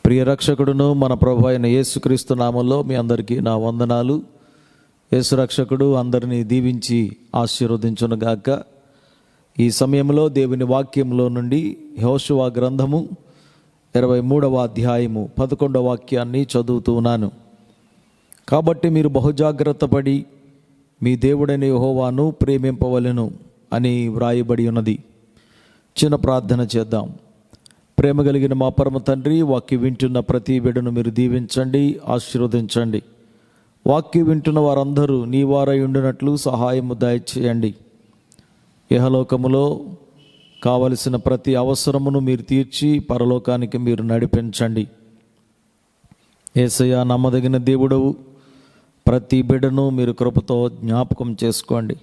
ప్రియ రక్షకుడును మన ప్రభు అయిన యేసుక్రీస్తు నామంలో మీ అందరికీ నా వందనాలు. యేసు రక్షకుడు అందరినీ దీవించి ఆశీర్వదించునుగాక. ఈ సమయంలో దేవుని వాక్యంలో నుండి యెహోషువ గ్రంథము 23వ అధ్యాయము 11వ వాక్యాన్ని చదువుతూ ఉన్నాను. కాబట్టి మీరు బహుజాగ్రత్త పడి మీ దేవుడైన యెహోవాను ప్రేమింపవలెను అని వ్రాయబడి ఉన్నది. చిన్న ప్రార్థన చేద్దాం. ప్రేమ కలిగిన మా పరమ తండ్రి, వాక్యం వింటున్న ప్రతి బిడ్డను మీరు దీవించండి, ఆశీర్వదించండి. వాక్యం వింటున్న వారందరూ నీ వారై ఉండినట్లు సహాయము దయచేయండి. ఇహలోకములో కావలసిన ప్రతి అవసరమును మీరు తీర్చి పరలోకానికి మీరు నడిపించండి. యేసయ్య నమ్మదగిన దేవుడవు, ప్రతి బిడ్డను మీరు కృపతో జ్ఞాపకం చేసుకోండి,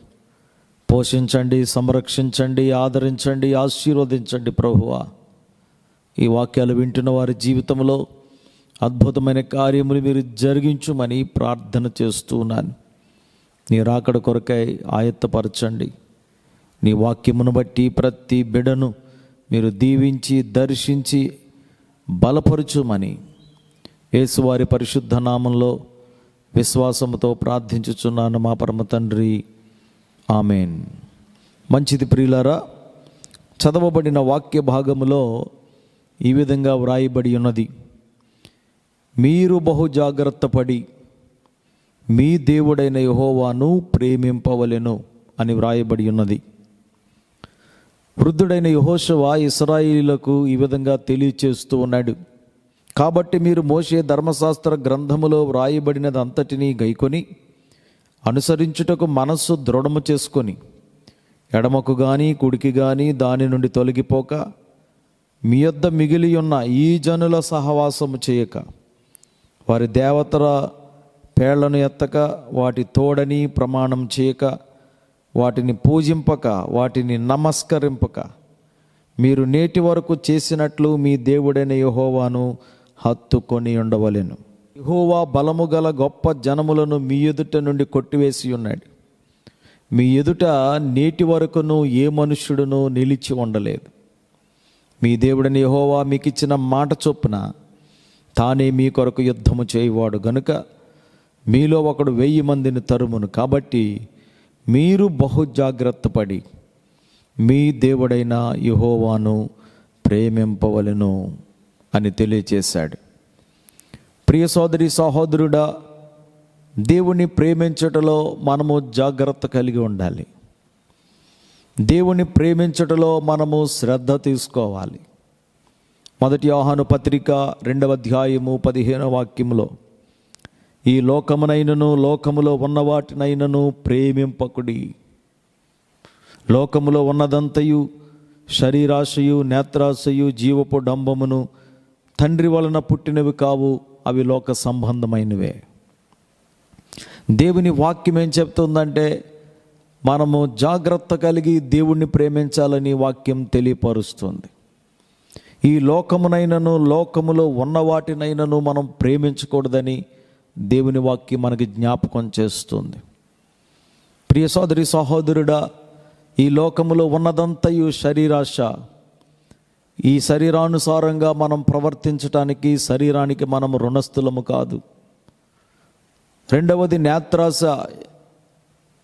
పోషించండి, సంరక్షించండి, ఆదరించండి, ఆశీర్వదించండి. ప్రభువా, ఈ వాక్యాలు వింటున్న వారి జీవితంలో అద్భుతమైన కార్యములు మీరు జరిగించుమని ప్రార్థన చేస్తూ ఉన్నాను. నీ రాకడ కొరకై ఆయత్తపరచండి. నీ వాక్యమును బట్టి ప్రతి బిడను మీరు దీవించి దర్శించి బలపరచుమని యేసువారి పరిశుద్ధ నామంలో విశ్వాసముతో ప్రార్థించుచున్నాను మా పరమ తండ్రి, ఆమెన్. మంచిది ప్రియులారా, చదవబడిన వాక్య భాగములో ఈ విధంగా వ్రాయబడి ఉన్నది: మీరు బహు జాగ్రత్త పడి మీ దేవుడైన యెహోవాను ప్రేమింపవలెను అని వ్రాయబడి ఉన్నది. వృద్ధుడైన యెహోషువ ఇశ్రాయేలీయులకు ఈ విధంగా తెలియచేస్తూ ఉన్నాడు. కాబట్టి మీరు మోషే ధర్మశాస్త్ర గ్రంథములో వ్రాయబడినది అంతటినీ గైకొని అనుసరించుటకు మనస్సు దృఢము చేసుకొని ఎడమకు గాని కుడికి గాని దాని నుండి తొలగిపోక మీ యొద్ద మిగిలి ఉన్న ఈ జనుల సహవాసము చేయక, వారి దేవతల పేళ్లను ఎత్తక, వాటి తోడని ప్రమాణం చేయక, వాటిని పూజింపక, వాటిని నమస్కరింపక, మీరు నేటి వరకు చేసినట్లు మీ దేవుడైన యెహోవాను హత్తుకొని ఉండవలెను. యెహోవా బలము గల గొప్ప జనములను మీ ఎదుట నుండి కొట్టివేసి ఉన్నాడు. మీ ఎదుట నేటి వరకును ఏ మనుష్యుడును నిలిచి ఉండలేదు. మీ దేవుడైన యెహోవా మీకు ఇచ్చిన మాట చొప్పున తానే మీ కొరకు యుద్ధము చేయువాడు గనుక మీలో ఒకడు 1000 మందిని తరుమును. కాబట్టి మీరు బహు జాగ్రత్త పడి మీ దేవుడైన యెహోవాను ప్రేమింపవలెను అని తెలియచేశాడు. ప్రియ సోదరి సహోదరుడా, దేవుని ప్రేమించటలో మనము జాగ్రత్త కలిగి ఉండాలి. దేవుని ప్రేమించటలో మనము శ్రద్ధ తీసుకోవాలి. 1 యోహాను పత్రిక 2వ అధ్యాయము 15వ వాక్యములో, ఈ లోకమునైనను లోకములో ఉన్న వాటినైనను ప్రేమింపకుడి. లోకములో ఉన్నదంతయు శరీరాశయు, నేత్రాశయు, జీవపు డంబమును తండ్రి వలన పుట్టినవి కావు, అవి లోక సంబంధమైనవే. దేవుని వాక్యం ఏం చెప్తుందంటే, మనము జాగ్రత్త కలిగి దేవుణ్ణి ప్రేమించాలని వాక్యం తెలియపరుస్తుంది. ఈ లోకమునైనను లోకములో ఉన్న వాటినైనను మనం ప్రేమించకూడదని దేవుని వాక్యం మనకి జ్ఞాపకం చేస్తుంది. ప్రియ సోదరి సహోదరుడా, ఈ లోకములో ఉన్నదంతయు శరీరాశ. ఈ శరీరానుసారంగా మనం ప్రవర్తించటానికి, శరీరానికి మనం రుణస్థులము కాదు. రెండవది నేత్రాశ.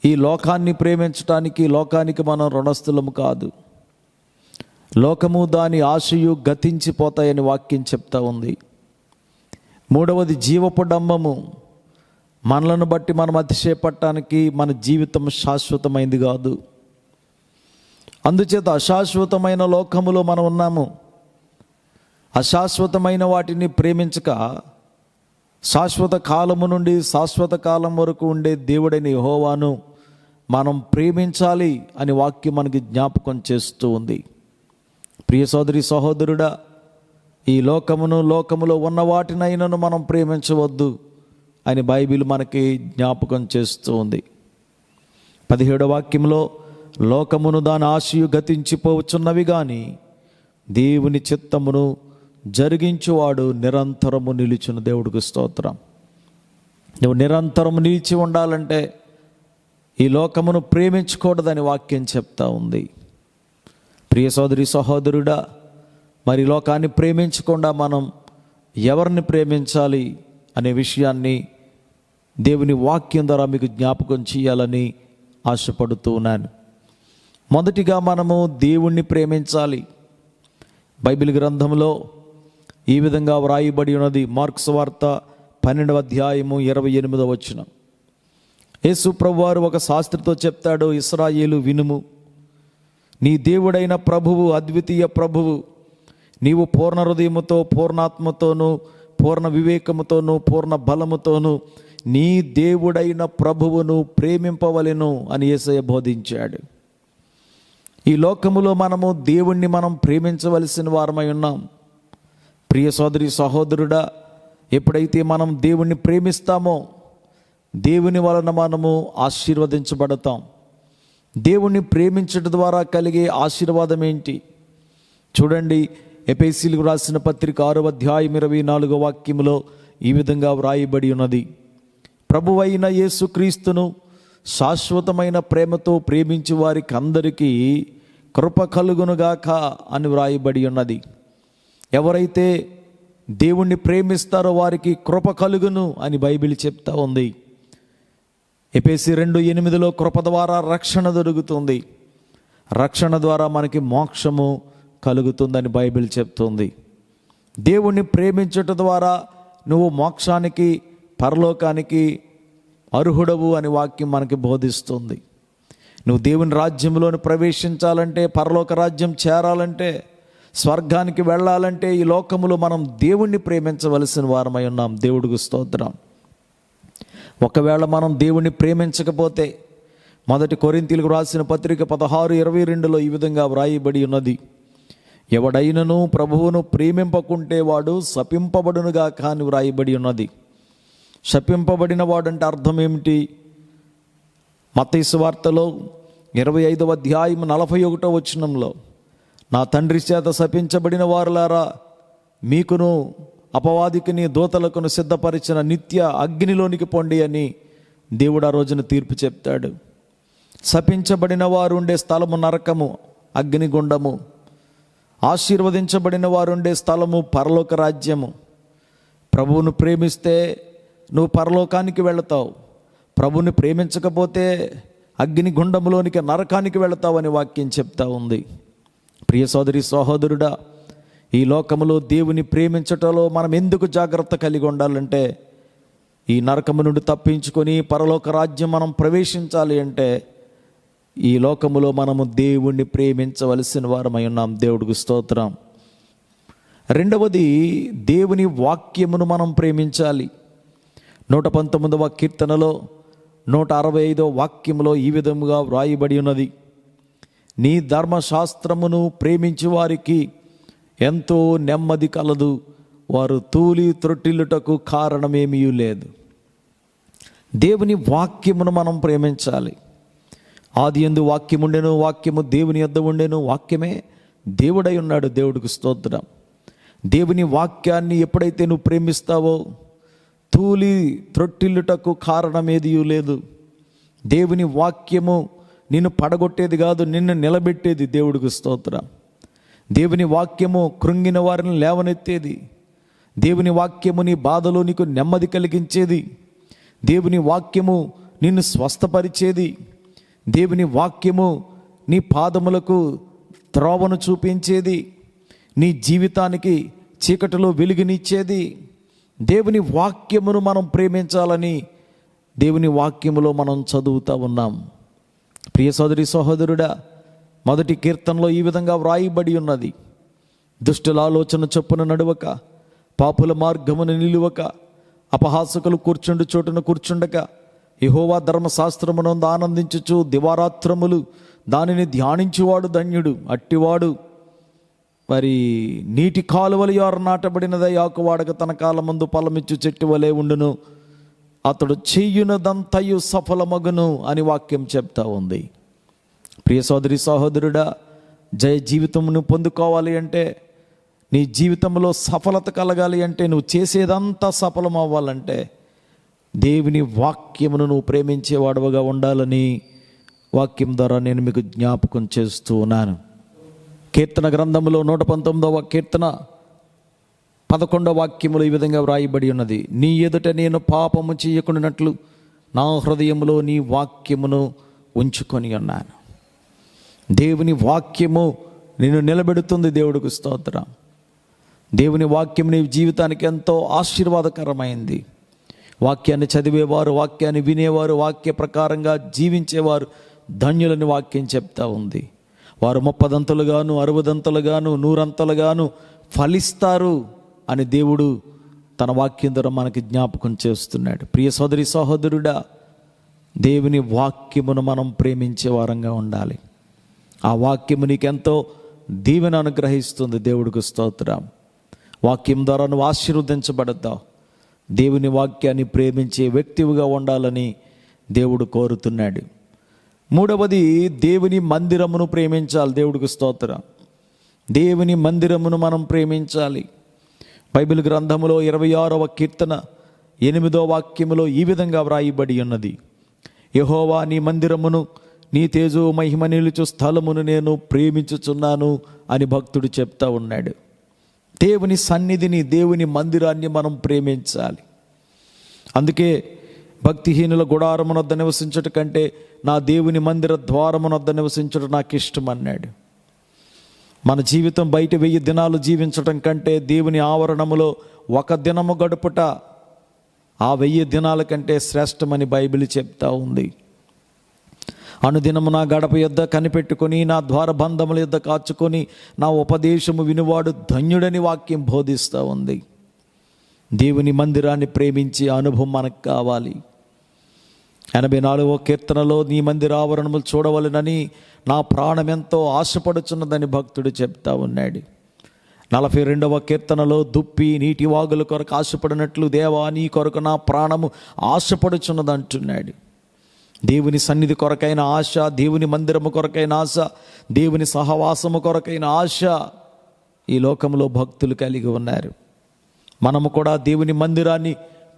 ఈ లోకాన్ని ప్రేమించటానికి, లోకానికి మనం రుణస్థులము కాదు. లోకము దాని ఆశయు గతించిపోతాయని వాక్యం చెప్తా ఉంది. మూడవది జీవపు డంబము. మనలను బట్టి మనం అతిశయపడటానికి మన జీవితం శాశ్వతమైంది కాదు. అందుచేత అశాశ్వతమైన లోకములో మనం ఉన్నాము. అశాశ్వతమైన వాటిని ప్రేమించక శాశ్వత కాలము నుండి శాశ్వత కాలం వరకు ఉండే దేవుడైన యెహోవాను మనం ప్రేమించాలి అని వాక్యం మనకి జ్ఞాపకం చేస్తూ ఉంది. ప్రియ సోదరి సహోదరుడా, ఈ లోకమును లోకములో ఉన్న వాటినైనను మనం ప్రేమించవద్దు అని బైబిల్ మనకి జ్ఞాపకం చేస్తూ ఉంది. 17వ వాక్యంలో, లోకమును దాని ఆశయు గతించిపోవచ్చున్నవి కానీ దేవుని చిత్తమును జరిగించువాడు నిరంతరము నిలిచిన దేవుడికి స్తోత్రం. నువ్వు నిరంతరము నిలిచి ఉండాలంటే ఈ లోకమును ప్రేమించకూడదని వాక్యం చెప్తా ఉంది. ప్రియ సోదరి సహోదరుడా, మరి లోకాన్ని ప్రేమించకుండా మనం ఎవరిని ప్రేమించాలి అనే విషయాన్ని దేవుని వాక్యం ద్వారా మీకు జ్ఞాపకం చేయాలని ఆశపడుతూ ఉన్నాను. మొదటిగా మనము దేవుణ్ణి ప్రేమించాలి. బైబిల్ గ్రంథంలో ఈ విధంగా వ్రాయబడి ఉన్నది. మార్కు సువార్త 12వ అధ్యాయము 28వ వచనం. యేసు ప్రభువారు ఒక శాస్త్రితో చెప్తాడు, ఇశ్రాయేలు వినుము, నీ దేవుడైన ప్రభువు అద్వితీయ ప్రభువు, నీవు పూర్ణ హృదయముతో, పూర్ణాత్మతోనూ, పూర్ణ వివేకముతోనూ, పూర్ణ బలముతోనూ నీ దేవుడైన ప్రభువును ప్రేమింపవలెను అని యేసయ్య బోధించాడు. ఈ లోకములో మనము దేవుణ్ణి మనం ప్రేమించవలసిన వారమై ఉన్నాం. ప్రియ సోదరి సహోదరుడా, ఎప్పుడైతే మనం దేవుణ్ణి ప్రేమిస్తామో దేవుని వలన మనము ఆశీర్వదించబడతాం. దేవుణ్ణి ప్రేమించడం ద్వారా కలిగే ఆశీర్వాదం ఏంటి చూడండి. ఎఫెసీయులకు రాసిన పత్రిక 6వ అధ్యాయం 24వ వాక్యములో ఈ విధంగా వ్రాయబడి ఉన్నది. ప్రభువైన యేసుక్రీస్తును శాశ్వతమైన ప్రేమతో ప్రేమించు వారికి అందరికీ కృప కలుగునుగాక అని వ్రాయబడి ఉన్నది. ఎవరైతే దేవుణ్ణి ప్రేమిస్తారో వారికి కృప కలుగును అని బైబిల్ చెప్తా ఉంది. ఎఫెసీ 2:8 కృప ద్వారా రక్షణ దొరుకుతుంది, రక్షణ ద్వారా మనకి మోక్షము కలుగుతుందని బైబిల్ చెప్తుంది. దేవుణ్ణి ప్రేమించటం ద్వారా నువ్వు మోక్షానికి, పరలోకానికి అర్హుడవు అని వాక్యం మనకి బోధిస్తుంది. నువ్వు దేవుని రాజ్యంలోని ప్రవేశించాలంటే, పరలోక రాజ్యం చేరాలంటే, స్వర్గానికి వెళ్ళాలంటే ఈ లోకములో మనం దేవుణ్ణి ప్రేమించవలసిన వారమై ఉన్నాం. దేవుడికి స్తోత్రం. ఒకవేళ మనం దేవుణ్ణి ప్రేమించకపోతే మొదటి కొరింథీయులకు రాసిన పత్రిక 16:22 ఈ విధంగా వ్రాయబడి ఉన్నది. ఎవడైనను ప్రభువును ప్రేమింపకుంటే వాడు శపింపబడునుగాక అని వ్రాయబడి ఉన్నది. శపింపబడిన వాడంటే అర్థం ఏమిటి? మత్తయి సువార్తలో 25వ అధ్యాయం 41వ వచనంలో, నా తండ్రి చేత శపించబడిన వారులారా, మీకును అపవాదికిని దూతలకును సిద్ధపరిచిన నిత్య అగ్నిలోనికి పొండి అని దేవుడు ఆ రోజున తీర్పు చెప్తాడు. శపించబడిన వారు ఉండే స్థలము నరకము, అగ్నిగుండము. ఆశీర్వదించబడిన వారు ఉండే స్థలము పరలోక రాజ్యము. ప్రభువును ప్రేమిస్తే నువ్వు పరలోకానికి వెళతావు, ప్రభువుని ప్రేమించకపోతే అగ్నిగుండములోనికి, నరకానికి వెళతావని వాక్యం చెప్తా ఉంది. ప్రియ సోదరి సహోదరుడా, ఈ లోకములో దేవుని ప్రేమించటంలో మనం ఎందుకు జాగ్రత్త కలిగి ఉండాలంటే, ఈ నరకము నుండి తప్పించుకొని పరలోక రాజ్యం మనం ప్రవేశించాలి అంటే ఈ లోకములో మనము దేవుణ్ణి ప్రేమించవలసిన వారమై ఉన్నాం. దేవుడికి స్తోత్రం. రెండవది, దేవుని వాక్యమును మనం ప్రేమించాలి. 119వ కీర్తనలో 165వ వాక్యములో ఈ విధముగా వ్రాయబడి ఉన్నది. నీ ధర్మశాస్త్రమును ప్రేమించు వారికి ఎంతో నెమ్మది కలదు, వారు తూలి త్రొట్టిల్లుటకు కారణమేమీ లేదు. దేవుని వాక్యమును మనం ప్రేమించాలి. ఆదియందు వాక్యముండెను, వాక్యము దేవుని యొద్ద ఉండెను, వాక్యమే దేవుడై ఉన్నాడు. దేవుడికి స్తోత్రం. దేవుని వాక్యాన్ని ఎప్పుడైతే నువ్వు ప్రేమిస్తావో తూలి త్రొట్టిల్లుటకు కారణమేదీ లేదు. దేవుని వాక్యము నిన్ను పడగొట్టేది కాదు, నిన్ను నిలబెట్టేది. దేవుడికి స్తోత్రం. దేవుని వాక్యము కృంగిన వారిని లేవనెత్తేది. దేవుని వాక్యము నీ బాధలో నీకు నెమ్మది కలిగించేది. దేవుని వాక్యము నిన్ను స్వస్థపరిచేది. దేవుని వాక్యము నీ పాదములకు త్రోవను చూపించేది, నీ జీవితానికి చీకటిలో వెలుగునిచ్చేది. దేవుని వాక్యమును మనం ప్రేమించాలని దేవుని వాక్యములో మనం చదువుతూ ఉన్నాం. ప్రియ సోదరి సహోదరుడా, మొదటి కీర్తనలో ఈ విధంగా వ్రాయబడి ఉన్నది. దుష్టుల ఆలోచన చొప్పున నడువక, పాపుల మార్గమును నిలువక, అపహాసకులు కూర్చుండు చోటున కూర్చుండక, యెహోవా ధర్మశాస్త్రమునందు ఆనందించుచు దివారాత్రములు దానిని ధ్యానించువాడు ధన్యుడు. అట్టివాడు మరి నీటి కాలువల యొర నాటబడినదై ఆకువాడక తన కాలమందు ఫలమిచ్చు చెట్టు వలె ఉండును, అతడు చెయ్యునదంతయు సఫలమగును అని వాక్యం చెప్తా ఉంది. ప్రియ సోదరి సహోదరుడా, జయ జీవితమును పొందుకోవాలి అంటే, నీ జీవితంలో సఫలత కలగాలి అంటే, నువ్వు చేసేదంతా సఫలం అవ్వాలంటే దేవుని వాక్యమును నువ్వు ప్రేమించేవాడవగా ఉండాలని వాక్యం ద్వారా నేను మీకు జ్ఞాపకం చేస్తూ ఉన్నాను. కీర్తన గ్రంథంలో 119వ కీర్తన 11వ వాక్యములో ఈ విధంగా వ్రాయబడి ఉన్నది, నీ ఎదుట నేను పాపము చేయకుండానట్లు నా హృదయంలో నీ వాక్యమును ఉంచుకొని ఉన్నాను. దేవుని వాక్యము నిన్ను నిలబెడుతుంది. దేవుడికి స్తోత్రం. దేవుని వాక్యం నీ జీవితానికి ఎంతో ఆశీర్వాదకరమైంది. వాక్యాన్ని చదివేవారు, వాక్యాన్ని వినేవారు, వాక్య ప్రకారంగా జీవించేవారు ధన్యులని వాక్యం చెప్తా ఉంది. వారు 30 60 100 ఫలిస్తారు అని దేవుడు తన వాక్యం ద్వారా మనకి జ్ఞాపకం చేస్తున్నాడు. ప్రియ సోదరి సహోదరుడా, దేవుని వాక్యమును మనం ప్రేమించే వారంగా ఉండాలి. ఆ వాక్యము నీకెంతో దీవెన అనుగ్రహిస్తుంది. దేవుడికి స్తోత్రం. వాక్యం ద్వారా నువ్వు ఆశీర్వదించబడతావు. దేవుని వాక్యాన్ని ప్రేమించే వ్యక్తివిగా ఉండాలని దేవుడు కోరుతున్నాడు. 3వది, దేవుని మందిరమును ప్రేమించాలి. దేవుడికి స్తోత్రం. దేవుని మందిరమును మనం ప్రేమించాలి. బైబిల్ గ్రంథములో 26వ కీర్తన 8వ వాక్యములో ఈ విధంగా వ్రాయబడి ఉన్నది, యెహోవా నీ మందిరమును నీ తేజో మహిమ నిలుచు స్థలమును నేను ప్రేమించుచున్నాను అని భక్తుడు చెప్తా ఉన్నాడు. దేవుని సన్నిధిని, దేవుని మందిరాన్ని మనం ప్రేమించాలి. అందుకే భక్తిహీనుల గుడారమునొద్ద నివసించుట కంటే నా దేవుని మందిర ద్వారమునొద్ద నివసించుట నాకు ఇష్టం అన్నాడు. మన జీవితం బయట 1000 దినాలు జీవించటం కంటే దేవుని ఆవరణములో 1 దినము గడుపుట ఆ 1000 దినాల కంటే శ్రేష్టమని బైబిల్ చెప్తా ఉంది. అనుదినము నా గడప యొద్ద కనిపెట్టుకొని, నా ద్వారబంధముల యొద్ద కాచుకొని, నా ఉపదేశము వినువాడు ధన్యుడని వాక్యం బోధిస్తూ ఉంది. దేవుని మందిరాన్ని ప్రేమించే అనుభవం మనకు కావాలి. 84వ కీర్తనలో నీ మందిర ఆవరణములు చూడవలెనని నా ప్రాణం ఎంతో ఆశపడుచున్నదని భక్తుడు చెప్తా ఉన్నాడు. 42వ కీర్తనలో దుప్పి నీటి వాగుల కొరకు ఆశపడినట్లు దేవా నీ కొరకు నా ప్రాణము ఆశపడుచున్నది అంటున్నాడు. దేవుని సన్నిధి కొరకైన ఆశ, దేవుని మందిరము కొరకైన ఆశ, దేవుని సహవాసము కొరకైన ఆశ ఈ లోకంలో భక్తులు కలిగి ఉన్నారు. మనము కూడా దేవుని మందిరాన్ని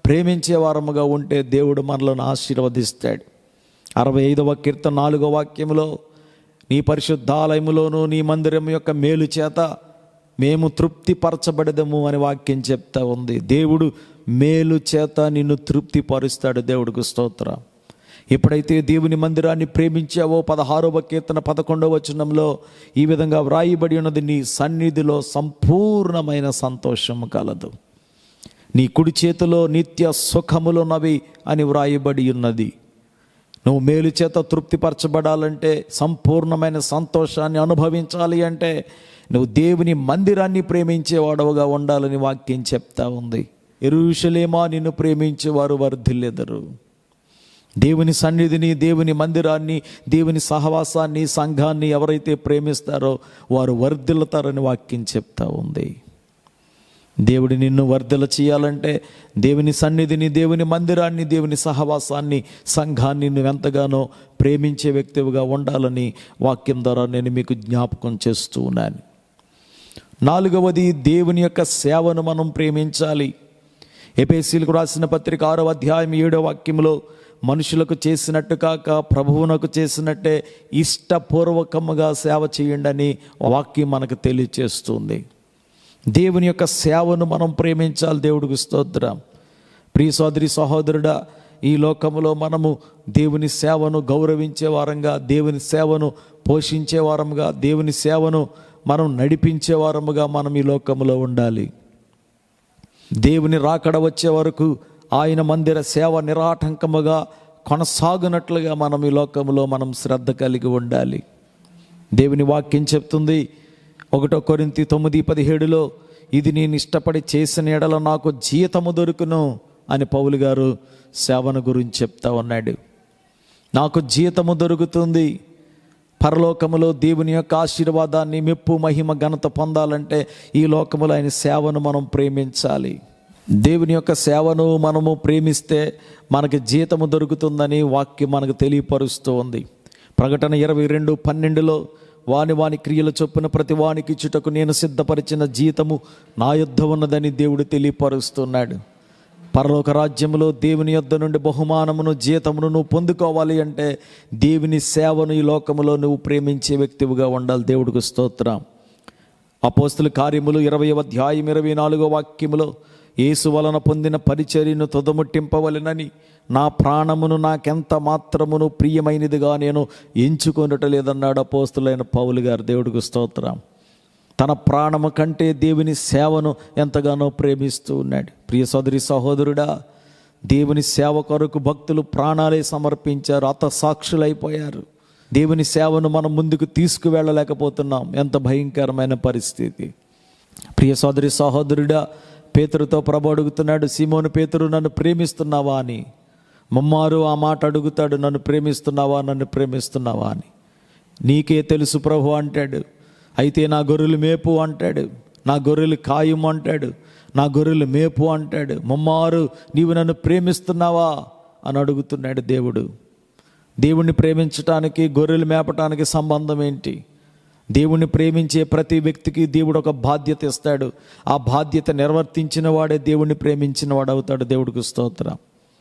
ప్రేమించే వారముగా ఉంటే దేవుడు మనలను ఆశీర్వదిస్తాడు. 65వ కీర్తన 4వ వాక్యములో నీ పరిశుద్ధాలయములోను నీ మందిరం యొక్క మేలు చేత మేము తృప్తిపరచబడదము అని వాక్యం చెప్తా ఉంది. దేవుడు మేలు చేత నిన్ను తృప్తిపరుస్తాడు. దేవుడికి స్తోత్రం. ఎప్పుడైతే దేవుని మందిరాన్ని ప్రేమించావో 16వ కీర్తన 11వ వచనంలో ఈ విధంగా వ్రాయబడి ఉన్నది, నీ సన్నిధిలో సంపూర్ణమైన సంతోషము కలదు, నీ కుడి చేతిలో నిత్య సుఖములున్నవి అని వ్రాయబడి ఉన్నది. నువ్వు మేలు చేత తృప్తిపరచబడాలంటే, సంపూర్ణమైన సంతోషాన్ని అనుభవించాలి అంటే నువ్వు దేవుని మందిరాన్ని ప్రేమించేవాడవుగా ఉండాలని వాక్యం చెప్తా ఉంది. యెరూషలేమా నిన్ను ప్రేమించేవారు వర్ధిల్లెదరు. దేవుని సన్నిధిని, దేవుని మందిరాన్ని, దేవుని సహవాసాన్ని, సంఘాన్ని ఎవరైతే ప్రేమిస్తారో వారు వర్ధిల్లుతారని వాక్యం చెప్తా ఉంది. దేవుడి నిన్ను వర్ధిల్ల చేయాలంటే దేవుని సన్నిధిని, దేవుని మందిరాన్ని, దేవుని సహవాసాన్ని, సంఘాన్ని నువ్వు ఎంతగానో ప్రేమించే వ్యక్తివిగా ఉండాలని వాక్యం ద్వారా నేను మీకు జ్ఞాపకం చేస్తూ ఉన్నాను. 4వది, దేవుని యొక్క సేవను మనం ప్రేమించాలి. ఎఫెసీయులకు రాసిన పత్రిక 6వ అధ్యాయం 7వ వాక్యంలో మనుషులకు చేసినట్టు కాక ప్రభువునకు చేసినట్టే ఇష్టపూర్వకముగా సేవ చేయండి అని వాక్యం మనకు తెలియచేస్తుంది. దేవుని యొక్క సేవను మనం ప్రేమించాలి. దేవుడికి స్తోత్రం. ప్రియ సోదరి సహోదరుడా, ఈ లోకములో మనము దేవుని సేవను గౌరవించే వారంగా, దేవుని సేవను పోషించే వారముగా, దేవుని సేవను మనం నడిపించే వారముగా మనం ఈ లోకములో ఉండాలి. దేవుని రాకడ వచ్చే వరకు ఆయన మందిర సేవ నిరాటంకముగా కొనసాగునట్లుగా మనం ఈ లోకములో మనం శ్రద్ధ కలిగి ఉండాలి. దేవుని వాక్యం చెప్తుంది 1 కొరింథీ 9:17 ఇది నేను ఇష్టపడి చేసిన ఎడల నాకు జీతము దొరుకును అని పౌలు గారు సేవను గురించి చెప్తా ఉన్నాడు. నాకు జీతము దొరుకుతుంది. పరలోకములో దేవుని యొక్క ఆశీర్వాదాన్ని, మెప్పు, మహిమ, ఘనత పొందాలంటే ఈ లోకములో ఆయన సేవను మనం ప్రేమించాలి. దేవుని యొక్క సేవను మనము ప్రేమిస్తే మనకి జీతము దొరుకుతుందని వాక్యం మనకు తెలియపరుస్తూ ఉంది. ప్రకటన 22:12 వాని క్రియల చొప్పున ప్రతి వానికి ఇచ్చుటకు నేను సిద్ధపరిచిన జీతము నా యొద్ద ఉన్నదని దేవుడు తెలియపరుస్తున్నాడు. పరలోక రాజ్యములో దేవుని యొద్ద నుండి బహుమానమును, జీతమును నువ్వు పొందుకోవాలి అంటే దేవుని సేవను ఈ లోకములో నువ్వు ప్రేమించే వ్యక్తివిగా ఉండాలి. దేవుడికి స్తోత్రం. అపోస్తుల కార్యములు 20వ అధ్యాయం 24వ వాక్యములో యేసు వలన పొందిన పరిచర్యను తుదముట్టింపవలెనని నా ప్రాణమును నాకెంత మాత్రమును ప్రియమైనదిగా నేను ఎంచుకొనటలేదన్నాడు అపోస్తులైన పౌలు గారు. దేవుడికి స్తోత్రం. తన ప్రాణము కంటే దేవుని సేవను ఎంతగానో ప్రేమిస్తూ ఉన్నాడు. ప్రియ సోదరి సహోదరుడా, దేవుని సేవ కొరకు భక్తులు ప్రాణాలే సమర్పించారు, హతసాక్షులైపోయారు. దేవుని సేవను మనం ముందుకు తీసుకువెళ్ళలేకపోతున్నాం. ఎంత భయంకరమైన పరిస్థితి. ప్రియ సోదరి సహోదరుడా, పేతురుతో ప్రభు అడుగుతున్నాడు, సీమోను పేతురు, నన్ను ప్రేమిస్తున్నావా అని. ముమ్మారు ఆ మాట అడుగుతాడు, నన్ను ప్రేమిస్తున్నావా, నన్ను ప్రేమిస్తున్నావా అని. నీకే తెలుసు ప్రభు అంటాడు. అయితే నా గొర్రెలు మేపు అంటాడు, నా గొర్రెలు కాయము అంటాడు, నా గొర్రెలు మేపు అంటాడు. ముమ్మారు నీవు నన్ను ప్రేమిస్తున్నావా అని అడుగుతున్నాడు దేవుడు. దేవుణ్ణి ప్రేమించటానికి గొర్రెలు మేపటానికి సంబంధం ఏంటి? దేవుణ్ణి ప్రేమించే ప్రతి వ్యక్తికి దేవుడు ఒక బాధ్యత ఇస్తాడు. ఆ బాధ్యత నిర్వర్తించిన వాడే దేవుణ్ణి ప్రేమించిన వాడు అవుతాడు. దేవుడికి స్తోత్రం.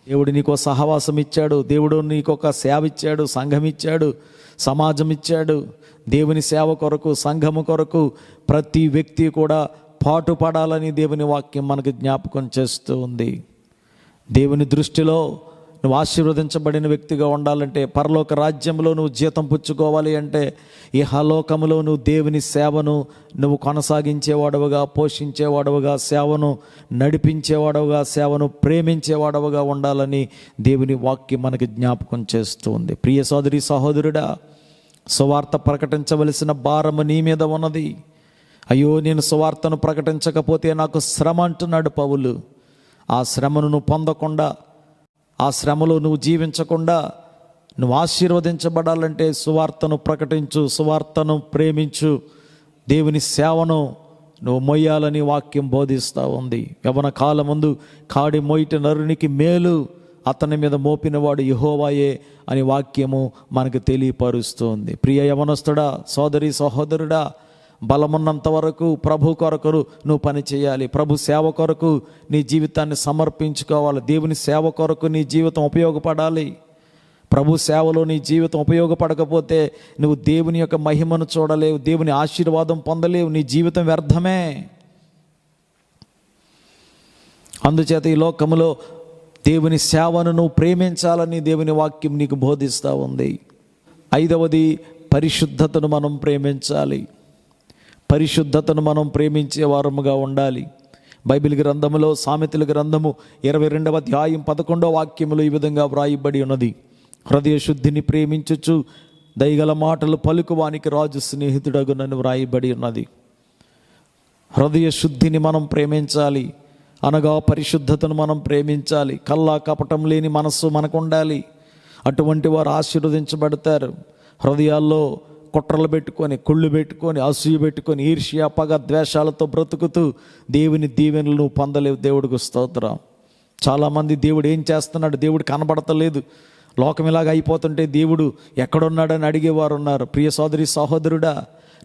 దేవుడు నీకు సహవాసం ఇచ్చాడు, దేవుడు నీకు ఒక సేవ ఇచ్చాడు, సంఘం ఇచ్చాడు, సమాజం ఇచ్చాడు. దేవుని సేవ కొరకు, సంఘము కొరకు ప్రతి వ్యక్తి కూడా పాటుపడాలని దేవుని వాక్యం మనకు జ్ఞాపకం చేస్తూ ఉంది. దేవుని దృష్టిలో నువ్వు ఆశీర్వదించబడిన వ్యక్తిగా ఉండాలంటే, పరలోక రాజ్యంలో నువ్వు జీతం పుచ్చుకోవాలి అంటే, ఇహలోకములో నువ్వు దేవుని సేవను నువ్వు కొనసాగించేవాడవుగా, పోషించేవాడవుగా, సేవను నడిపించేవాడవుగా, సేవను ప్రేమించేవాడవుగా ఉండాలని దేవుని వాక్యం మనకి జ్ఞాపకం చేస్తుంది. ప్రియ సోదరి సహోదరుడా, సువార్త ప్రకటించవలసిన భారము నీ మీద ఉన్నది. అయ్యో, నేను సువార్తను ప్రకటించకపోతే నాకు శ్రమ అంటున్నాడు పౌలు. ఆ శ్రమను నువ్వు పొందకుండా, ఆ శ్రమలో నువ్వు జీవించకుండా నువ్వు ఆశీర్వదించబడాలంటే సువార్తను ప్రకటించు, సువార్తను ప్రేమించు, దేవుని సేవను నువ్వు మొయ్యాలని వాక్యం బోధిస్తూ ఉంది. యవ్వన కాలమందు కాడి మోయిట నరునికి మేలు, అతని మీద మోపినవాడు యెహోవాయే అని వాక్యము మనకు తెలియపరుస్తుంది. ప్రియ యవనస్తుడా, సోదరి సహోదరుడా, బలమున్నంత వరకు ప్రభు కొరకు నువ్వు పని చేయాలి. ప్రభు సేవ కొరకు నీ జీవితాన్ని సమర్పించుకోవాలి. దేవుని సేవ కొరకు నీ జీవితం ఉపయోగపడాలి. ప్రభు సేవలో నీ జీవితం ఉపయోగపడకపోతే నువ్వు దేవుని యొక్క మహిమను చూడలేవు, దేవుని ఆశీర్వాదం పొందలేవు, నీ జీవితం వ్యర్థమే. అందుచేత ఈ లోకములో దేవుని సేవను నువ్వు ప్రేమించాలని దేవుని వాక్యం నీకు బోధిస్తూ ఉంది. 5వది, పరిశుద్ధతను మనం ప్రేమించాలి. పరిశుద్ధతను మనం ప్రేమించే వారముగా ఉండాలి. బైబిల్ గ్రంథములో సామెతల గ్రంథము 22వ అధ్యాయం 11వ వాక్యములో ఈ విధంగా వ్రాయబడి ఉన్నది, హృదయ శుద్ధిని ప్రేమించుచు దయగల మాటలు పలుకువానికి రాజు స్నేహితుడగునని వ్రాయబడి ఉన్నది. హృదయ శుద్ధిని మనం ప్రేమించాలి, అనగా పరిశుద్ధతను మనం ప్రేమించాలి. కల్లా కపటం లేని మనస్సు మనకు ఉండాలి. అటువంటి వారు ఆశీర్వదించబడతారు. హృదయాల్లో కుట్రలు పెట్టుకొని, కుళ్ళు పెట్టుకొని, అసూయ పెట్టుకొని, ఈర్ష్య, పగ, ద్వేషాలతో బ్రతుకుతూ దేవుని దీవెనలు నువ్వు పొందలేవు. దేవుడికి స్తోత్రం. చాలామంది దేవుడు ఏం చేస్తున్నాడు, దేవుడు కనబడతలేదు, లోకం ఇలాగ అయిపోతుంటే దేవుడు ఎక్కడున్నాడని అడిగేవారు ఉన్నారు. ప్రియ సోదరి సహోదరుడా,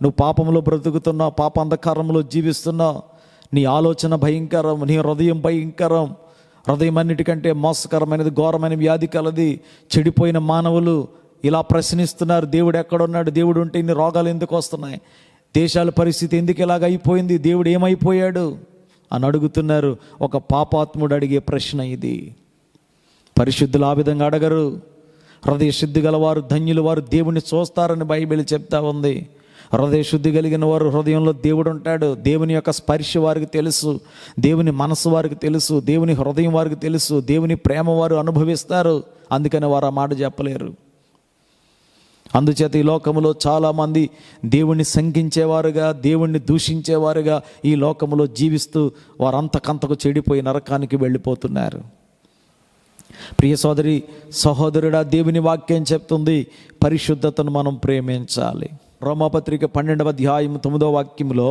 నువ్వు పాపంలో బ్రతుకుతున్నావు, పాప అంధకారంలో జీవిస్తున్నావు. నీ ఆలోచన భయంకరం, నీ హృదయం భయంకరం. హృదయం అన్నిటికంటే మోసకరమైనది, ఘోరమైన వ్యాధి కలది. చెడిపోయిన మానవులు ఇలా ప్రశ్నిస్తున్నారు, దేవుడు ఎక్కడున్నాడు, దేవుడు ఉంటే ఇన్ని రోగాలు ఎందుకు వస్తున్నాయి, దేశాల పరిస్థితి ఎందుకు ఇలాగ అయిపోయింది, దేవుడు ఏమైపోయాడు అని అడుగుతున్నారు. ఒక పాపాత్ముడు అడిగే ప్రశ్న ఇది. పరిశుద్ధులు ఆ విధంగా అడగరు. హృదయ శుద్ధి గలవారు ధన్యులు, వారు దేవుణ్ణి చూస్తారని బైబిల్ చెప్తా ఉంది. హృదయ శుద్ధి కలిగిన వారు హృదయంలో దేవుడు ఉంటాడు. దేవుని యొక్క స్పర్శ వారికి తెలుసు, దేవుని మనసు వారికి తెలుసు, దేవుని హృదయం వారికి తెలుసు, దేవుని ప్రేమ వారు అనుభవిస్తారు. అందుకని వారు ఆ మాట చెప్పలేరు. అందుచేత ఈ లోకములో చాలామంది దేవుణ్ణి శంకించేవారుగా, దేవుణ్ణి దూషించేవారుగా ఈ లోకములో జీవిస్తూ వారంతకంతకు చెడిపోయి నరకానికి వెళ్ళిపోతున్నారు. ప్రియ సోదరి సహోదరుడా, దేవుని వాక్యం చెప్తుంది పరిశుద్ధతను మనం ప్రేమించాలి. రోమాపత్రిక 12వ అధ్యాయం 9వ వాక్యంలో,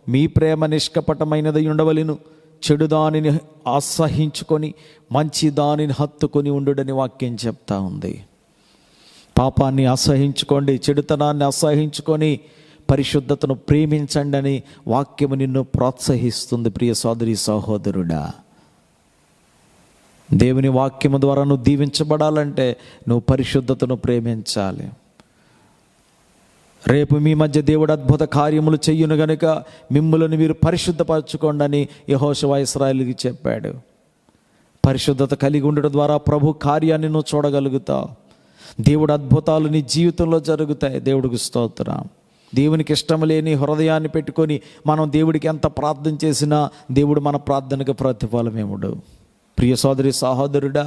మీ ప్రేమ నిష్కపటమైనది ఉండవలెను, చెడు దానిని అసహించుకొని మంచి దానిని హత్తుకొని ఉండుడని వాక్యం చెప్తా ఉంది. పాపాన్ని అసహించుకోండి, చెడుతనాన్ని అసహించుకొని పరిశుద్ధతను ప్రేమించండి అని వాక్యము నిన్ను ప్రోత్సహిస్తుంది. ప్రియ సోదరి సహోదరుడా, దేవుని వాక్యము ద్వారా నువ్వు దీవించబడాలంటే నువ్వు పరిశుద్ధతను ప్రేమించాలి. రేపు మీ మధ్య దేవుడు అద్భుత కార్యములు చెయ్యును గనుక మిమ్ములను మీరు పరిశుద్ధపరచుకోండి అని యెహోషువ ఇశ్రాయేలుకి చెప్పాడు. పరిశుద్ధత కలిగి ఉండడం ద్వారా ప్రభు కార్యాన్ని నువ్వు చూడగలుగుతావు. దేవుడు అద్భుతాలు నీ జీవితంలో జరుగుతాయి. దేవుడికి స్తోత్రం. దేవునికి ఇష్టం లేని హృదయాన్ని పెట్టుకొని మనం దేవుడికి ఎంత ప్రార్థన చేసినా దేవుడు మన ప్రార్థనకు ప్రతిఫలం ఏముడు. ప్రియ సోదరి సహోదరుడా,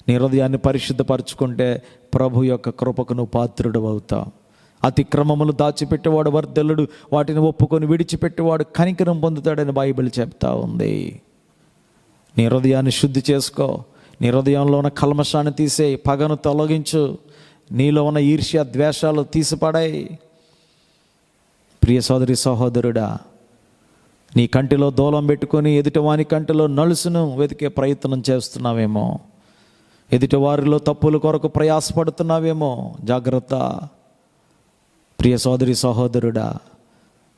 నీ హృదయాన్ని పరిశుద్ధపరచుకుంటే ప్రభు యొక్క కృపకు నువ్వు పాత్రుడు అవుతావు. అతిక్రమములు దాచిపెట్టేవాడు వర్ధలుడు, వాటిని ఒప్పుకొని విడిచిపెట్టేవాడు కనికరం పొందుతాడని బైబిల్ చెప్తా ఉంది. నీ హృదయాన్ని శుద్ధి చేసుకో. నీ హృదయంలో ఉన్న కల్మషాన్ని తీసేయి, పగను తొలగించు, నీలో ఉన్న ఈర్ష్య ద్వేషాలు తీసిపడాయి. ప్రియ సోదరి సహోదరుడా, నీ కంటిలో దూలం పెట్టుకొని ఎదుటివాని కంటిలో నలుసును వెతికే ప్రయత్నం చేస్తున్నావేమో, ఎదుటివారిలో తప్పుల కొరకు ప్రయాసపడుతున్నావేమో. జాగ్రత్త. ప్రియ సోదరి సహోదరుడా,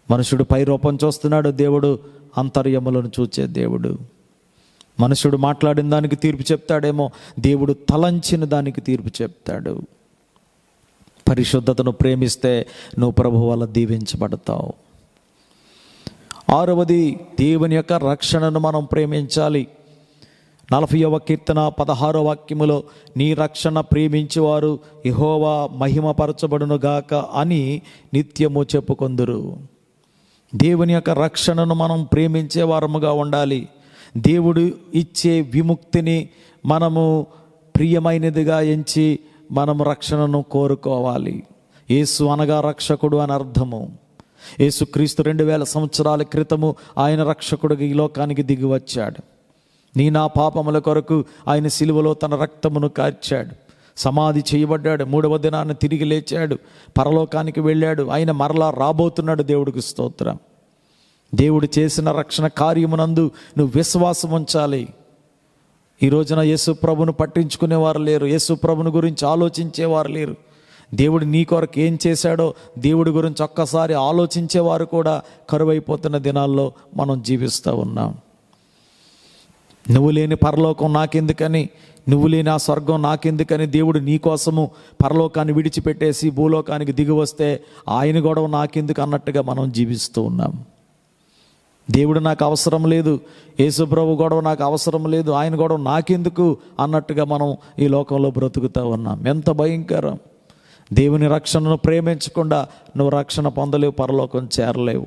మనుషుడు పై రూపం చూస్తున్నాడు, దేవుడు అంతర్యములను చూచే దేవుడు. మనుషుడు మాట్లాడిన దానికి తీర్పు చెప్తాడేమో, దేవుడు తలంచిన దానికి తీర్పు చెప్తాడు. పరిశుద్ధతను ప్రేమిస్తే నువ్వు ప్రభు వల్ల దీవించబడతావు. 6వది, దేవుని యొక్క రక్షణను మనం ప్రేమించాలి. 40వ కీర్తన 16వ వాక్యములో, నీ రక్షణ ప్రేమించేవారు యెహోవా మహిమపరచబడునుగాక అని నిత్యము చెప్పుకొందురు. దేవుని యొక్క రక్షణను మనం ప్రేమించే వారముగా ఉండాలి. దేవుడు ఇచ్చే విముక్తిని మనము ప్రియమైనదిగా ఎంచి మనము రక్షణను కోరుకోవాలి. యేసు అనగా రక్షకుడు అని అర్థము. యేసుక్రీస్తు 2000 సంవత్సరాల క్రితము ఆయన రక్షకుడిగా ఈ లోకానికి దిగి వచ్చాడు. నా పాపముల కొరకు ఆయన సిలువలో తన రక్తమును కార్చాడు. సమాధి చేయబడ్డాడు. 3వ దినాన్ని తిరిగి లేచాడు. పరలోకానికి వెళ్ళాడు. ఆయన మరలా రాబోతున్నాడు. దేవుడికి స్తోత్రం. దేవుడు చేసిన రక్షణ కార్యమునందు నువ్వు విశ్వాసం ఉంచాలి. ఈ రోజున యేసు ప్రభును పట్టించుకునేవారు లేరు. యేసు ప్రభుని గురించి ఆలోచించేవారు లేరు. దేవుడు నీ కొరకు ఏం చేశాడో దేవుడి గురించి ఒక్కసారి ఆలోచించేవారు కూడా కరువైపోతున్న దినాల్లో మనం జీవిస్తూ ఉన్నాం. నువ్వు లేని పరలోకం నాకెందుకని, నువ్వు లేని ఆ స్వర్గం నాకెందుకని దేవుడు నీ కోసము పరలోకాన్ని విడిచిపెట్టేసి భూలోకానికి దిగి వస్తే ఆయన గొడవ నాకెందుకు అన్నట్టుగా మనం జీవిస్తూ ఉన్నాం. దేవుడు నాకు అవసరం లేదు, యేసుప్రభు గొడవ నాకు అవసరం లేదు, ఆయన గొడవ నాకెందుకు అన్నట్టుగా మనం ఈ లోకంలో బ్రతుకుతూ ఉన్నాం. ఎంత భయంకరం. దేవుని రక్షణను ప్రేమించకుండా నువ్వు రక్షణ పొందలేవు, పరలోకం చేరలేవు.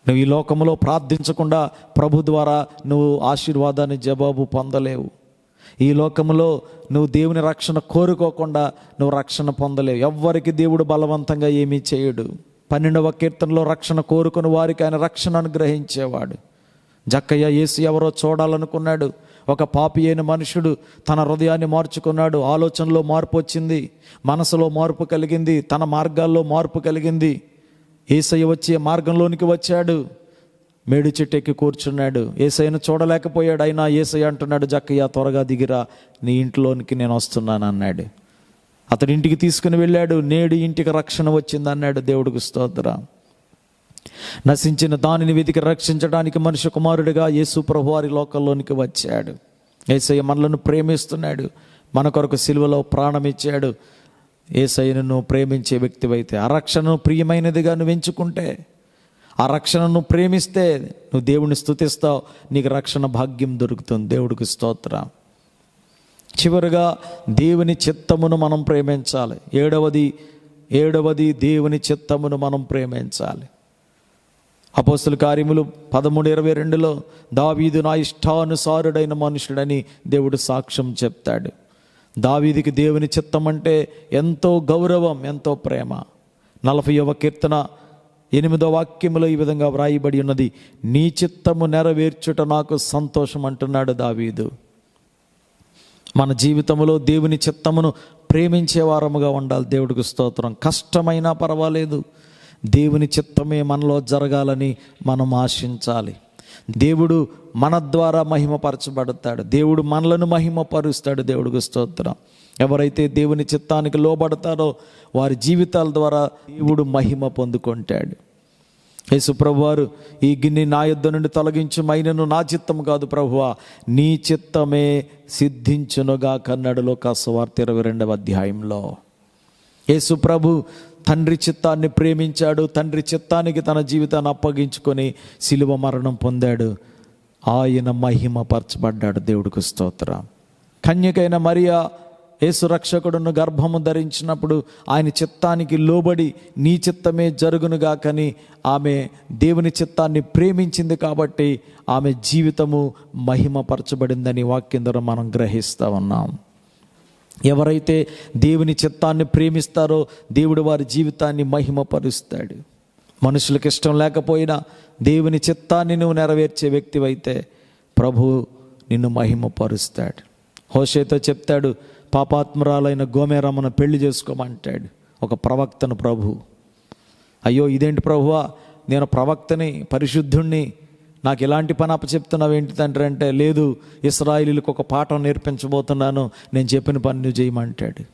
నువ్వు ఈ లోకంలో ప్రార్థించకుండా ప్రభు ద్వారా నువ్వు ఆశీర్వాదాన్ని జవాబు పొందలేవు. ఈ లోకంలో నువ్వు దేవుని రక్షణ కోరుకోకుండా నువ్వు రక్షణ పొందలేవు. ఎవ్వరికి దేవుడు బలవంతంగా ఏమీ చేయడు. 12వ కీర్తనలో రక్షణ కోరుకుని వారికి ఆయన రక్షణ అనుగ్రహించేవాడు. జక్కయ్య యేసు ఎవరో చూడాలనుకున్నాడు. ఒక పాపి అయిన మనుషుడు తన హృదయాన్ని మార్చుకున్నాడు. ఆలోచనలో మార్పు వచ్చింది, మనసులో మార్పు కలిగింది, తన మార్గాల్లో మార్పు కలిగింది. యేసయ్య వచ్చే మార్గంలోనికి వచ్చాడు. మేడు చెట్టు ఎక్కి కూర్చున్నాడు. యేసయ్యను చూడలేకపోయాడు. అయినా యేసయ్య అంటున్నాడు, జక్కయ్య త్వరగా దిగిరా, నీ ఇంట్లోనికి నేను వస్తున్నాను అన్నాడు. అతడి ఇంటికి తీసుకుని వెళ్ళాడు. నేడు ఇంటికి రక్షణ వచ్చింది అన్నాడు. దేవుడికి స్తోత్రం. నశించిన దానిని వెతికి రక్షించడానికి మనుష్య కుమారుడిగా యేసు ప్రభు వారి లోకంలోనికి వచ్చాడు. యేసయ్య మనలను ప్రేమిస్తున్నాడు. మన కొరకు సిలువలో ప్రాణం ఇచ్చాడు. యేసయ్యను నువ్వు ప్రేమించే వ్యక్తివైతే, ఆ రక్షణను ప్రియమైనదిగా నువ్వు ఎంచుకుంటే, ఆ రక్షణను ప్రేమిస్తే నువ్వు దేవుని స్తుతిస్తావు, నీకు రక్షణ భాగ్యం దొరుకుతుంది. దేవుడికి స్తోత్రం. చివరిగా దేవుని చిత్తమును మనం ప్రేమించాలి. ఏడవది దేవుని చిత్తమును మనం ప్రేమించాలి. అపోస్తల కార్యములు 13:22లో దావీదు నా ఇష్టానుసారుడైన మనుషుడని దేవుడు సాక్ష్యం చెప్తాడు. దావీదుకి దేవుని చిత్తం అంటే ఎంతో గౌరవం, ఎంతో ప్రేమ. 40వ కీర్తన 8వ వాక్యములో ఈ విధంగా వ్రాయబడి ఉన్నది, నీ చిత్తము నెరవేర్చుట నాకు సంతోషం అంటున్నాడు దావీదు. మన జీవితంలో దేవుని చిత్తమును ప్రేమించే వారముగా ఉండాలి. దేవుడికి స్తోత్రం. కష్టమైనా పర్వాలేదు, దేవుని చిత్తమే మనలో జరగాలని మనం ఆశించాలి. దేవుడు మన ద్వారా మహిమపరచబడతాడు. దేవుడు మనలను మహిమపరుస్తాడు. దేవుడికి స్తోత్రం. ఎవరైతే దేవుని చిత్తానికి లోబడతారో వారి జీవితాల ద్వారా దేవుడు మహిమ పొందుకుంటాడు. యేసు ప్రభువారు, ఈ గిన్నె నా యొద్ద నుండి తొలగించు, మైనను నా చిత్తం కాదు ప్రభువా, నీ చిత్తమే సిద్ధించునుగా కన్నడలో సువార్త 22వ అధ్యాయంలో యేసు ప్రభు తండ్రి చిత్తాన్ని ప్రేమించాడు. తండ్రి చిత్తానికి తన జీవితాన్ని అప్పగించుకొని శిలువ మరణం పొందాడు. ఆయన మహిమపరచబడ్డాడు. దేవుడికి స్తోత్రం. కన్యకైన మరియా యేసు రక్షకుడును గర్భము ధరించినప్పుడు ఆయన చిత్తానికి లోబడి నీ చిత్తమే జరుగునుగాకని ఆమె దేవుని చిత్తాన్ని ప్రేమించింది కాబట్టి ఆమె జీవితము మహిమపరచబడిందని వాక్యం ద్వారా మనం గ్రహిస్తూ ఉన్నాం. ఎవరైతే దేవుని చిత్తాన్ని ప్రేమిస్తారో దేవుడు వారి జీవితాన్ని మహిమపరుస్తాడు. మనుషులకు ఇష్టం లేకపోయినా దేవుని చిత్తాన్ని నువ్వు నెరవేర్చే వ్యక్తివైతే ప్రభువు నిన్ను మహిమపరుస్తాడు. హోషేతో చెప్తాడు, పాపాత్మురాలైన గోమెరమ్మను పెళ్లి చేసుకోమంటాడు ఒక ప్రవక్తను ప్రభు. అయ్యో ఇదేంటి ప్రభువా, నేను ప్రవక్తని, పరిశుద్ధుణ్ణి, నాకు ఇలాంటి పని అప్పచెప్తున్నావు ఏంటి తండ్రి అంటే, లేదు ఇశ్రాయేలీయులకు ఒక పాఠం నేర్పించబోతున్నాను, నేను చెప్పిన పని నువ్వు చేయమంటాడు.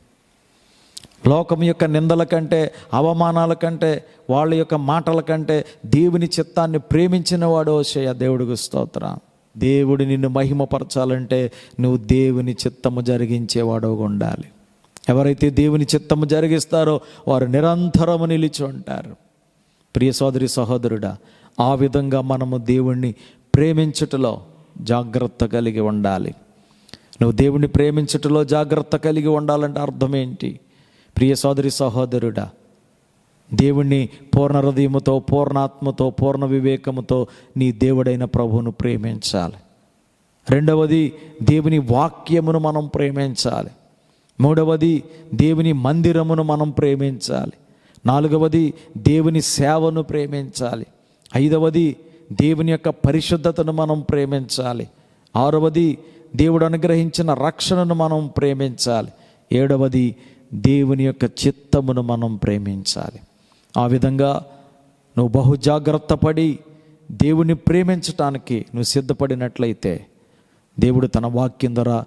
లోకం యొక్క నిందల కంటే, అవమానాల కంటే, వాళ్ళ యొక్క మాటల కంటే దేవుని చిత్తాన్ని ప్రేమించిన వాడు హోషేయ. దేవుడికి స్తోత్రం. దేవుడు నిన్ను మహిమపరచాలంటే నువ్వు దేవుని చిత్తము జరిగించేవాడుగా ఉండాలి. ఎవరైతే దేవుని చిత్తము జరిగిస్తారో వారు నిరంతరము నిలిచి ఉంటారు. ప్రియ సోదరి సహోదరుడా, ఆ విధంగా మనము దేవుణ్ణి ప్రేమించుటలో జాగ్రత్త కలిగి ఉండాలి. నువ్వు దేవుణ్ణి ప్రేమించుటలో జాగ్రత్త కలిగి ఉండాలంటే అర్థం ఏంటి? ప్రియ సోదరి సహోదరుడా, దేవుణ్ణి పూర్ణ హృదయముతో, పూర్ణాత్మతో, పూర్ణ వివేకముతో నీ దేవుడైన ప్రభువును ప్రేమించాలి. రెండవది, దేవుని వాక్యమును మనం ప్రేమించాలి. మూడవది, దేవుని మందిరమును మనం ప్రేమించాలి. నాలుగవది, దేవుని సేవను ప్రేమించాలి. ఐదవది, దేవుని యొక్క పరిశుద్ధతను మనం ప్రేమించాలి. ఆరవది, దేవుడు అనుగ్రహించిన రక్షణను మనం ప్రేమించాలి. ఏడవది, దేవుని యొక్క చిత్తమును మనం ప్రేమించాలి. ఆ విధంగా నువ్వు బహు జాగ్రత్త పడి దేవుని ప్రేమించటానికి నువ్వు సిద్ధపడినట్లయితే దేవుడు తన వాక్యం ద్వారా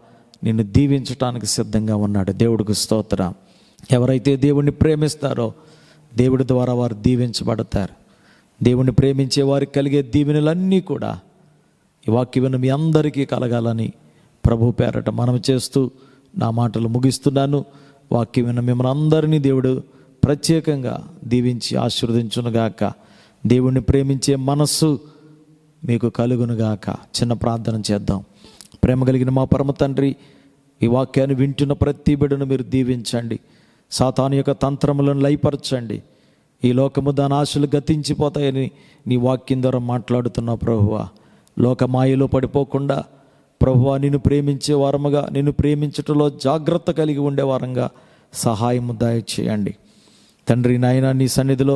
నిన్ను దీవించటానికి సిద్ధంగా ఉన్నాడు. దేవుడికి స్తోత్రం. ఎవరైతే దేవుణ్ణి ప్రేమిస్తారో దేవుడి ద్వారా వారు దీవించబడతారు. దేవుణ్ణి ప్రేమించే వారికి కలిగే దీవెనలన్నీ కూడా ఈ వాక్యం మీ అందరికీ కలగాలని ప్రభు పేరట మనవి చేస్తూ నా మాటలు ముగిస్తున్నాను. వాక్యం విన్న మిమ్మల్ని అందరినీ దేవుడు ప్రత్యేకంగా దీవించి ఆశీర్వదించునుగాక. దేవుణ్ణి ప్రేమించే మనస్సు మీకు కలుగునుగాక. చిన్న ప్రార్థన చేద్దాం. ప్రేమ కలిగిన మా పరమ తండ్రి, ఈ వాక్యాన్ని వింటున్న ప్రతి బిడ్డను మీరు దీవించండి. సాతాను యొక్క తంత్రములను లయపరచండి. ఈ లోకము దాని ఆశలు గతించిపోతాయని నీ వాక్యం ద్వారా మాట్లాడుతున్నావు ప్రభువా. లోకమాయలో పడిపోకుండా ప్రభువా, నిన్ను ప్రేమించే వారముగా, నిన్ను ప్రేమించటంలో జాగ్రత్త కలిగి ఉండేవారంగా సహాయము దయచేయండి తండ్రి. నాయన, నీ సన్నిధిలో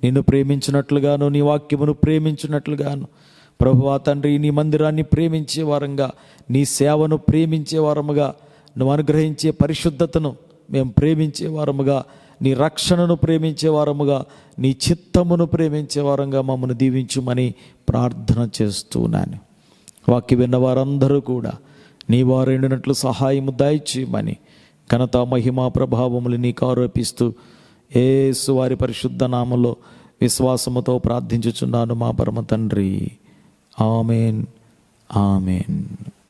నిన్ను ప్రేమించినట్లుగాను, నీ వాక్యమును ప్రేమించినట్లుగాను ప్రభువా తండ్రి, నీ మందిరాన్ని ప్రేమించే వారంగా, నీ సేవను ప్రేమించే వారముగా, నువ్వు అనుగ్రహించే పరిశుద్ధతను మేము ప్రేమించే వారముగా, నీ రక్షణను ప్రేమించే వారముగా, నీ చిత్తమును ప్రేమించే వారంగా మమ్మల్ని దీవించుమని ప్రార్థన చేస్తున్నాను. వాక్య విన్న వారందరూ కూడా నీ వారైనట్లు సహాయము దయచేయమని ఘనత, మహిమా, ప్రభావములు నీకు ఆరోపిస్తూ యేసు వారి పరిశుద్ధ నామములో విశ్వాసముతో ప్రార్థించుచున్నాను మా పరమ తండ్రి. Amen, amen.